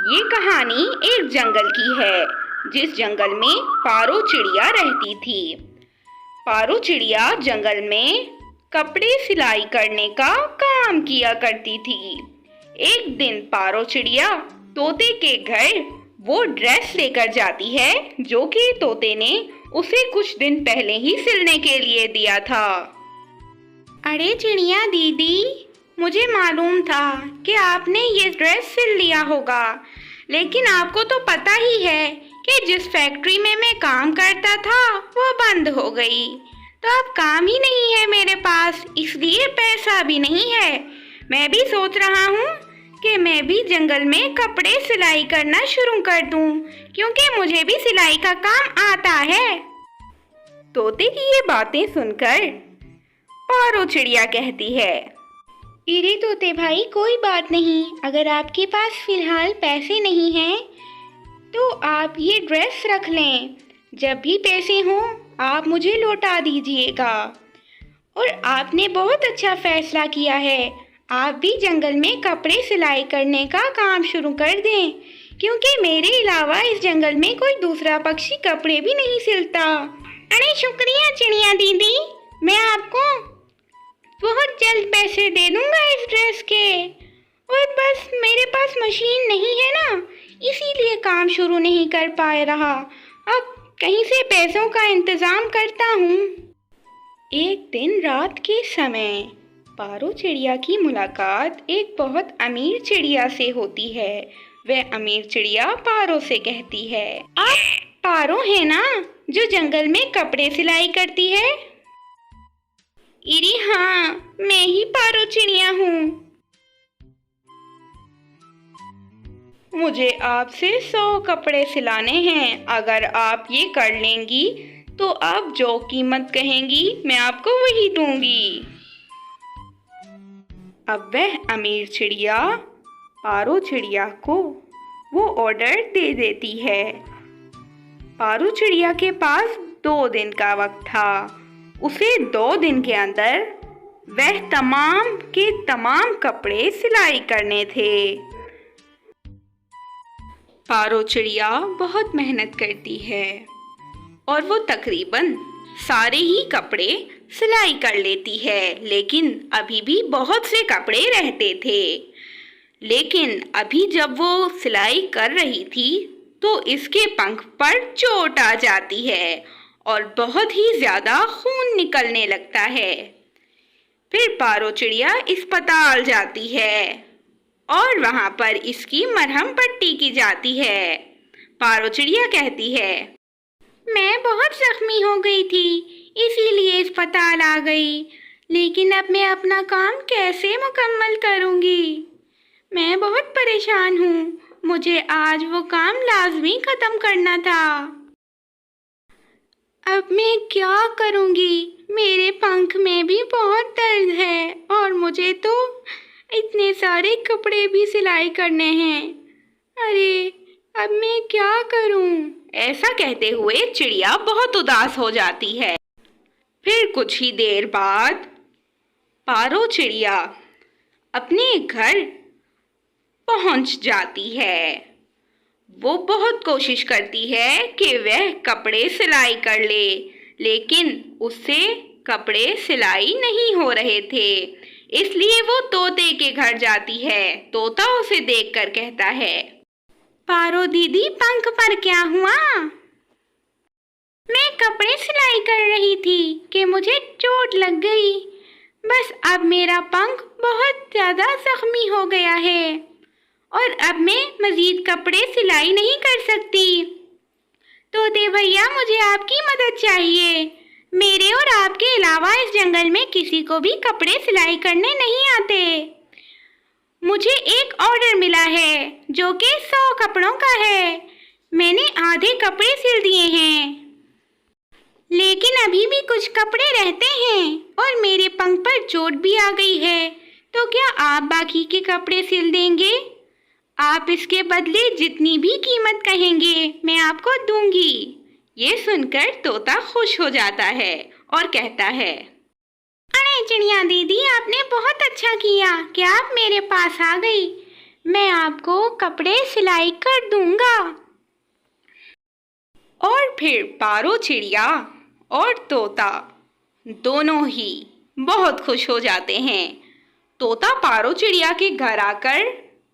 ये कहानी एक जंगल की है, जिस जंगल में पारो चिड़िया रहती थी। पारो चिड़िया जंगल में कपड़े सिलाई करने का काम किया करती थी। एक दिन पारो चिड़िया तोते के घर वो ड्रेस लेकर जाती है जो कि तोते ने उसे कुछ दिन पहले ही सिलने के लिए दिया था। अरे चिड़िया दीदी, मुझे मालूम था कि आपने ये ड्रेस सिल लिया होगा, लेकिन आपको तो पता ही है कि जिस फैक्ट्री में मैं काम करता था वो बंद हो गई, तो अब काम ही नहीं है मेरे पास, इसलिए पैसा भी नहीं है। मैं भी सोच रहा हूँ कि मैं भी जंगल में कपड़े सिलाई करना शुरू कर दूँ, क्योंकि मुझे भी सिलाई का काम आता है। तोते की ये बातें सुनकर पारो चिड़िया कहती है, अरे तोते भाई, कोई बात नहीं, अगर आपके पास फिलहाल पैसे नहीं हैं तो आप ये ड्रेस रख लें। जब भी पैसे हों आप मुझे लौटा दीजिएगा। और आपने बहुत अच्छा फैसला किया है, आप भी जंगल में कपड़े सिलाई करने का काम शुरू कर दें, क्योंकि मेरे अलावा इस जंगल में कोई दूसरा पक्षी कपड़े भी नहीं सिलता। अरे शुक्रिया चिड़िया दीदी, मैं आपको बहुत जल्द पैसे दे दूंगा इस ड्रेस के। और बस मेरे पास मशीन नहीं है ना, इसीलिए काम शुरू नहीं कर पा रहा। अब कहीं से पैसों का इंतज़ाम करता हूँ। एक दिन रात के समय पारो चिड़िया की मुलाकात एक बहुत अमीर चिड़िया से होती है। वह अमीर चिड़िया पारो से कहती है, आप पारो है ना जो जंगल में कपड़े सिलाई करती है? अरे हाँ, मैं ही पारो चिड़िया हूँ। मुझे आपसे 100 कपड़े सिलाने हैं। अगर आप ये कर लेंगी तो आप जो कीमत कहेंगी मैं आपको वही दूंगी। अब वह अमीर चिड़िया पारो चिड़िया को वो ऑर्डर दे देती है। पारो चिड़िया के पास 2 दिन का वक्त था। उसे 2 दिन के अंदर वह तमाम के तमाम कपड़े सिलाई करने थे। पारो चिड़िया बहुत मेहनत करती है और वो तकरीबन सारे ही कपड़े सिलाई कर लेती है, लेकिन अभी भी बहुत से कपड़े रहते थे। लेकिन अभी जब वो सिलाई कर रही थी तो इसके पंख पर चोट आ जाती है और बहुत ही ज़्यादा खून निकलने लगता है। फिर पारो चिड़िया अस्पताल जाती है और वहाँ पर इसकी मरहम पट्टी की जाती है। पारो चिड़िया कहती है, मैं बहुत जख्मी हो गई थी, इसीलिए अस्पताल आ गई, लेकिन अब मैं अपना काम कैसे मुकम्मल करूँगी? मैं बहुत परेशान हूँ, मुझे आज वो काम लाजमी ख़त्म करना था। अब मैं क्या करूँगी? मेरे पंख में भी बहुत दर्द है और मुझे तो इतने सारे कपड़े भी सिलाई करने हैं। अरे अब मैं क्या करूं? ऐसा कहते हुए चिड़िया बहुत उदास हो जाती है। फिर कुछ ही देर बाद पारो चिड़िया अपने घर पहुंच जाती है। वो बहुत कोशिश करती है कि वह कपड़े सिलाई कर ले, लेकिन उससे कपड़े सिलाई नहीं हो रहे थे। इसलिए वो तोते के घर जाती है। तोता उसे देखकर कहता है, पारो दीदी, पंख पर क्या हुआ? मैं कपड़े सिलाई कर रही थी कि मुझे चोट लग गई। बस अब मेरा पंख बहुत ज़्यादा जख्मी हो गया है और अब मैं मज़ीद कपड़े सिलाई नहीं कर सकती। तोते भैया, मुझे आपकी मदद चाहिए। मेरे और आपके अलावा इस जंगल में किसी को भी कपड़े सिलाई करने नहीं आते। मुझे एक ऑर्डर मिला है जो कि 100 कपड़ों का है। मैंने आधे कपड़े सिल दिए हैं, लेकिन अभी भी कुछ कपड़े रहते हैं और मेरे पंख पर चोट भी आ गई है। तो क्या आप बाकी के कपड़े सिल देंगे? आप इसके बदले जितनी भी कीमत कहेंगे मैं आपको दूंगी। ये सुनकर तोता खुश हो जाता है और कहता है, अरे चिड़िया दीदी, आपने बहुत अच्छा किया कि आप मेरे पास आ गई। मैं आपको कपड़े सिलाई कर दूंगा। और फिर पारो चिड़िया और तोता दोनों ही बहुत खुश हो जाते हैं। तोता पारो चिड़िया के घर आकर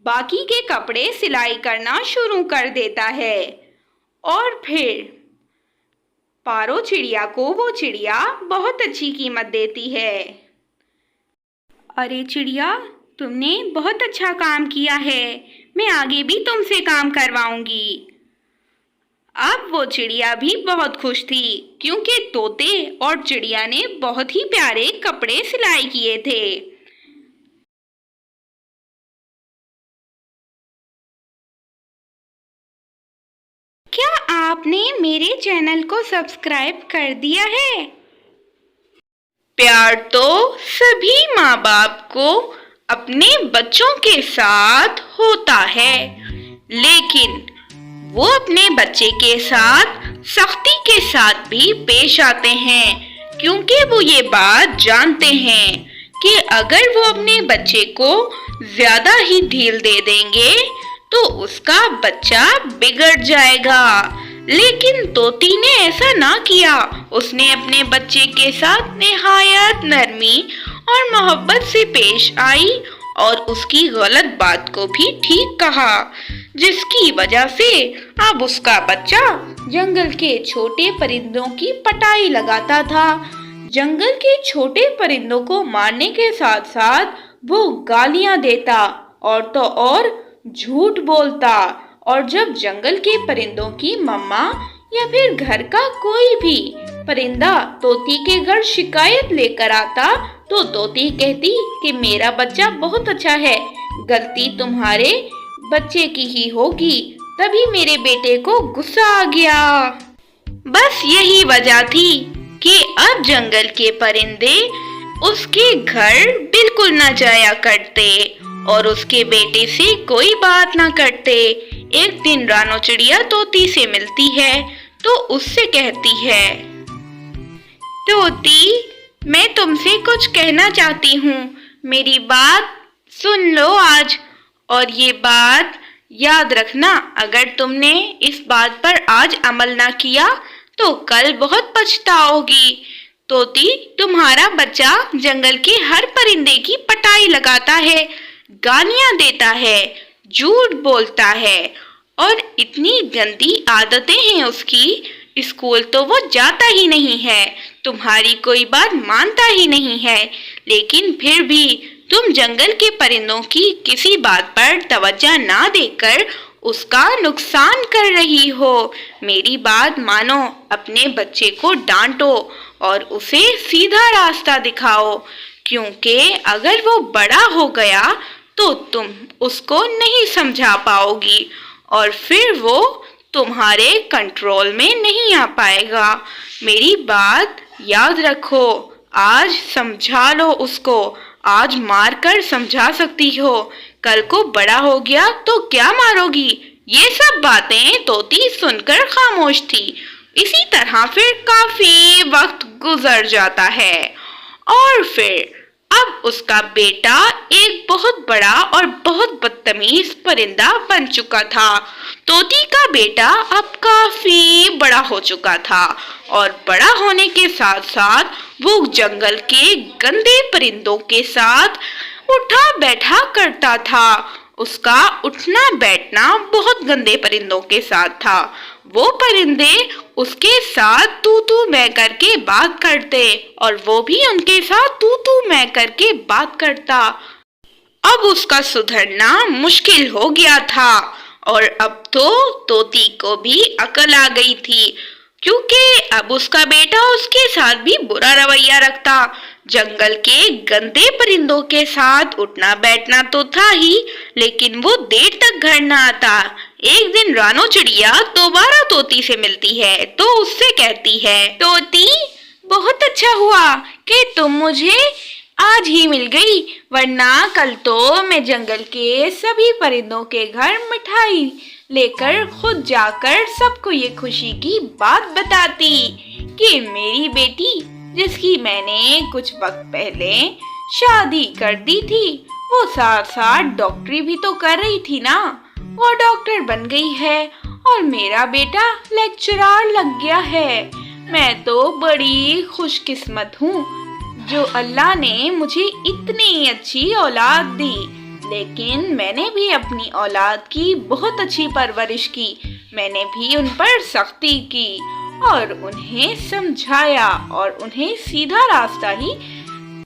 बाकी के कपड़े सिलाई करना शुरू कर देता है और फिर पारो चिड़िया को वो चिड़िया बहुत अच्छी कीमत देती है। अरे चिड़िया, तुमने बहुत अच्छा काम किया है, मैं आगे भी तुमसे काम करवाऊंगी। अब वो चिड़िया भी बहुत खुश थी क्योंकि तोते और चिड़िया ने बहुत ही प्यारे कपड़े सिलाई किए थे। क्या आपने मेरे चैनल को सब्सक्राइब कर दिया है? प्यार तो सभी माँ बाप को अपने बच्चों के साथ होता है, लेकिन वो अपने बच्चे के साथ सख्ती के साथ भी पेश आते हैं क्योंकि वो ये बात जानते हैं कि अगर वो अपने बच्चे को ज्यादा ही ढील दे देंगे तो उसका बच्चा बिगड़ जाएगा। लेकिन तोती ने ऐसा ना किया। उसने अपने बच्चे के साथ निहायत नरमी और मोहब्बत से पेश आई और उसकी गलत बात को भी ठीक कहा, जिसकी वजह से अब उसका बच्चा जंगल के छोटे परिंदों की पटाई लगाता था। जंगल के छोटे परिंदों को मारने के साथ साथ वो गालियां देता और तो और झूठ बोलता। और जब जंगल के परिंदों की मम्मा या फिर घर का कोई भी परिंदा तोती के घर शिकायत लेकर आता तो तोती कहती कि मेरा बच्चा बहुत अच्छा है, गलती तुम्हारे बच्चे की ही होगी। तभी मेरे बेटे को गुस्सा आ गया। बस यही वजह थी कि अब जंगल के परिंदे उसके घर बिल्कुल न जाया करते और उसके बेटे से कोई बात ना करते। एक दिन रानो चिड़िया तोती से मिलती है तो उससे कहती है, तोती, मैं तुमसे कुछ कहना चाहती हूँ, मेरी बात सुन लो आज। और ये बात याद रखना, अगर तुमने इस बात पर आज अमल ना किया तो कल बहुत पछताओगी। तोती, तुम्हारा बच्चा जंगल के हर परिंदे की पटाई लगाता है, गालियां देता है, झूठ बोलता है और इतनी गंदी आदतें हैं उसकी, स्कूल तो वो जाता ही नहीं है, तुम्हारी कोई बात मानता ही नहीं है, लेकिन फिर भी तुम जंगल के परिंदों की किसी बात पर तवज्जो ना देकर उसका नुकसान कर रही हो। मेरी बात मानो, अपने बच्चे को डांटो और उसे सीधा रास्ता दिखाओ, क्योंकि अगर वो बड़ा हो गया तो तुम उसको नहीं समझा पाओगी और फिर वो तुम्हारे कंट्रोल में नहीं आ पाएगा। मेरी बात याद रखो, आज समझा लो उसको, आज मार कर समझा सकती हो, कल को बड़ा हो गया तो क्या मारोगी? ये सब बातें तोती सुनकर खामोश थी। इसी तरह फिर काफी वक्त गुजर जाता है और फिर अब उसका बेटा एक बहुत बड़ा और बहुत बदतमीज परिंदा बन चुका था। तोती का बेटा अब काफी बड़ा हो चुका था और बड़ा होने के साथ साथ वो जंगल के गंदे परिंदों के साथ उठा बैठा करता था। उसका उठना बैठना बहुत गंदे परिंदों के साथ था। वो परिंदे उसके साथ तू तू मैं करके बात करते और वो भी उनके साथ तू तू मैं करके बात करता। अब उसका सुधरना मुश्किल हो गया था और अब तो तोती को भी अकल आ गई थी, क्योंकि अब उसका बेटा उसके साथ भी बुरा रवैया रखता। जंगल के गंदे परिंदों के साथ उठना बैठना तो था ही, लेकिन वो देर तक घर न आता। एक दिन रानो चिड़िया दोबारा तोती से मिलती है तो उससे कहती है, तोती, बहुत अच्छा हुआ कि तुम मुझे आज ही मिल गई, वरना कल तो मैं जंगल के सभी परिंदों के घर मिठाई लेकर खुद जाकर सबको ये खुशी की बात बताती कि मेरी बेटी, जिसकी मैंने कुछ वक्त पहले शादी कर दी थी, वो साथ साथ डॉक्टरी भी तो कर रही थी ना। वो डॉक्टर बन गई है और मेरा बेटा लेक्चरर लग गया है। मैं तो बड़ी खुशकिस्मत हूँ जो अल्लाह ने मुझे इतनी अच्छी औलाद दी। लेकिन मैंने भी अपनी औलाद की बहुत अच्छी परवरिश की। मैंने भी उन पर सख्ती की और उन्हें समझाया और उन्हें सीधा रास्ता ही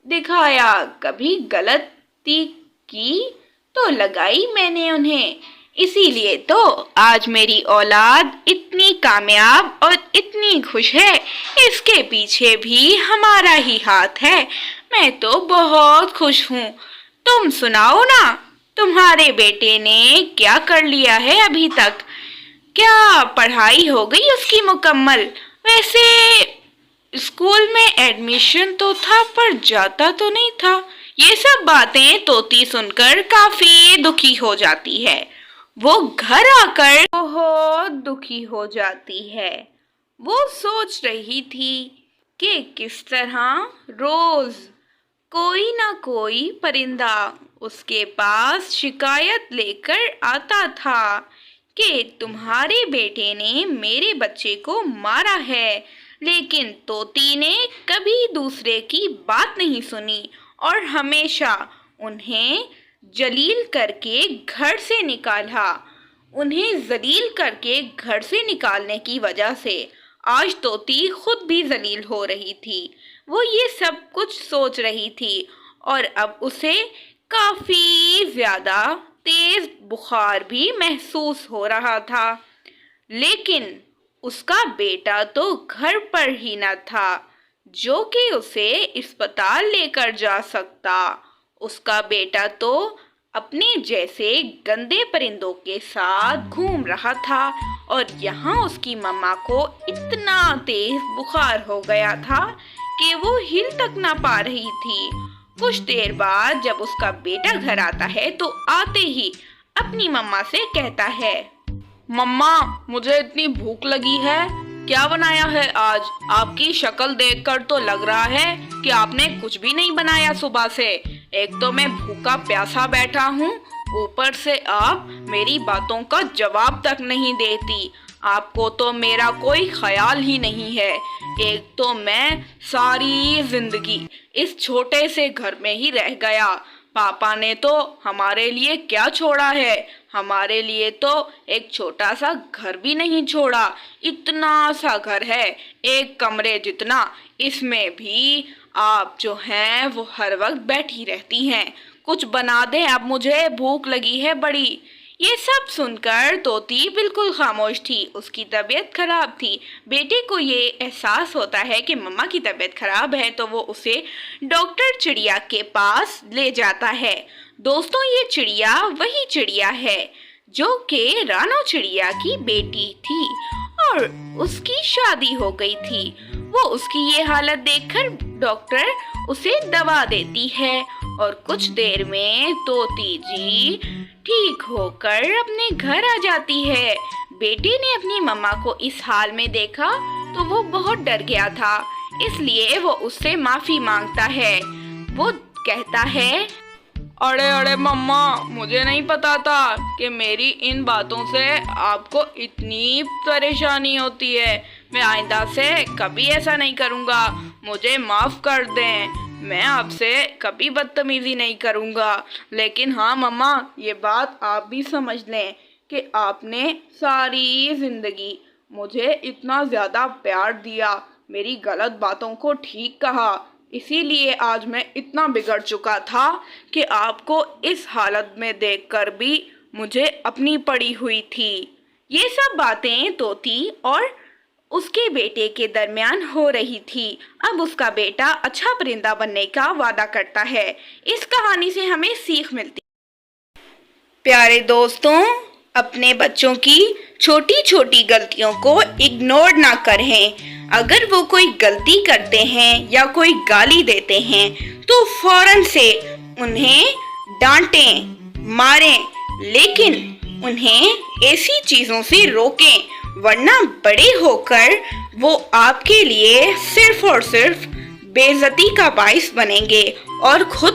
दिखाया। कभी गलती की तो लगाई मैंने उन्हें। इसीलिए तो आज मेरी औलाद इतनी कामयाब और इतनी खुश है। इसके पीछे भी हमारा ही हाथ है। मैं तो बहुत खुश हूँ। तुम सुनाओ ना, तुम्हारे बेटे ने क्या कर लिया है अभी तक? क्या पढ़ाई हो गई उसकी मुकम्मल? वैसे स्कूल में एडमिशन तो था पर जाता तो नहीं था। ये सब बातें तोती सुनकर काफी दुखी हो जाती है। वो घर आकर बहुत दुखी हो जाती है। वो सोच रही थी कि किस तरह रोज कोई ना कोई परिंदा उसके पास शिकायत लेकर आता था कि तुम्हारे बेटे ने मेरे बच्चे को मारा है। लेकिन तोती ने कभी दूसरे की बात नहीं सुनी और हमेशा उन्हें जलील करके घर से निकाला। उन्हें जलील करके घर से निकालने की वजह से आज तोती खुद भी जलील हो रही थी। वो ये सब कुछ सोच रही थी और अब उसे काफी ज्यादा तेज बुखार भी महसूस हो रहा था। लेकिन उसका बेटा तो घर पर ही न था जो कि उसे अस्पताल लेकर जा सकता। उसका बेटा तो अपने जैसे गंदे परिंदों के साथ घूम रहा था और यहाँ उसकी मम्मा को इतना तेज बुखार हो गया था कि वो हिल तक ना पा रही थी। कुछ देर बाद जब उसका बेटा घर आता है तो आते ही अपनी मम्मा से कहता है, मम्मा मुझे इतनी भूख लगी है, क्या बनाया है आज? आपकी शक्ल देखकर तो लग रहा है कि आपने कुछ भी नहीं बनाया सुबह से। एक तो मैं भूखा प्यासा बैठा हूँ, ऊपर से आप मेरी बातों का जवाब तक नहीं देती। आपको तो मेरा कोई ख्याल ही नहीं है। एक तो मैं सारी जिंदगी इस छोटे से घर में ही रह गया। पापा ने तो हमारे लिए क्या छोड़ा है? हमारे लिए तो एक छोटा सा घर भी नहीं छोड़ा। इतना सा घर है, एक कमरे जितना। इसमें भी आप जो हैं वो हर वक्त बैठी रहती हैं। कुछ बना दें आप, मुझे भूख लगी है बड़ी। ये सब सुनकर तोती बिल्कुल खामोश थी। उसकी तबीयत खराब थी। बेटे को ये एहसास होता है कि मम्मा की तबीयत खराब है तो वो उसे डॉक्टर चिड़िया के पास ले जाता है। दोस्तों, ये चिड़िया वही चिड़िया है जो कि रानो चिड़िया की बेटी थी और उसकी शादी हो गई थी। वो उसकी ये हालत देखकर डॉक्टर उसे दवा देती है और कुछ देर में तोती जी ठीक होकर अपने घर आ जाती है। बेटे ने अपनी मम्मा को इस हाल में देखा तो वो बहुत डर गया था, इसलिए वो उससे माफी मांगता है। वो कहता है, अरे अरे मम्मा, मुझे नहीं पता था कि मेरी इन बातों से आपको इतनी परेशानी होती है। मैं आइंदा से कभी ऐसा नहीं करूँगा। मुझे माफ़ कर दें। मैं आपसे कभी बदतमीजी नहीं करूँगा। लेकिन हाँ मम्मा, ये बात आप भी समझ लें कि आपने सारी ज़िंदगी मुझे इतना ज़्यादा प्यार दिया, मेरी गलत बातों को ठीक कहा। इसीलिए आज मैं इतना बिगड़ चुका था कि आपको इस हालत में देखकर भी मुझे अपनी पड़ी हुई थी। ये सब बातें तोती और उसके बेटे के दरमियान हो रही थी। अब उसका बेटा अच्छा परिंदा बनने का वादा करता है। इस कहानी से हमें सीख मिलती। प्यारे दोस्तों, अपने बच्चों की छोटी छोटी गलतियों को इग्नोर ना करें। अगर वो कोई गलती करते हैं या कोई गाली देते हैं तो फौरन से उन्हें डांटें, मारें, लेकिन उन्हें ऐसी चीज़ों से रोकें, वरना बड़े होकर वो आपके लिए सिर्फ और सिर्फ बेइज्जती का बाइस बनेंगे और खुद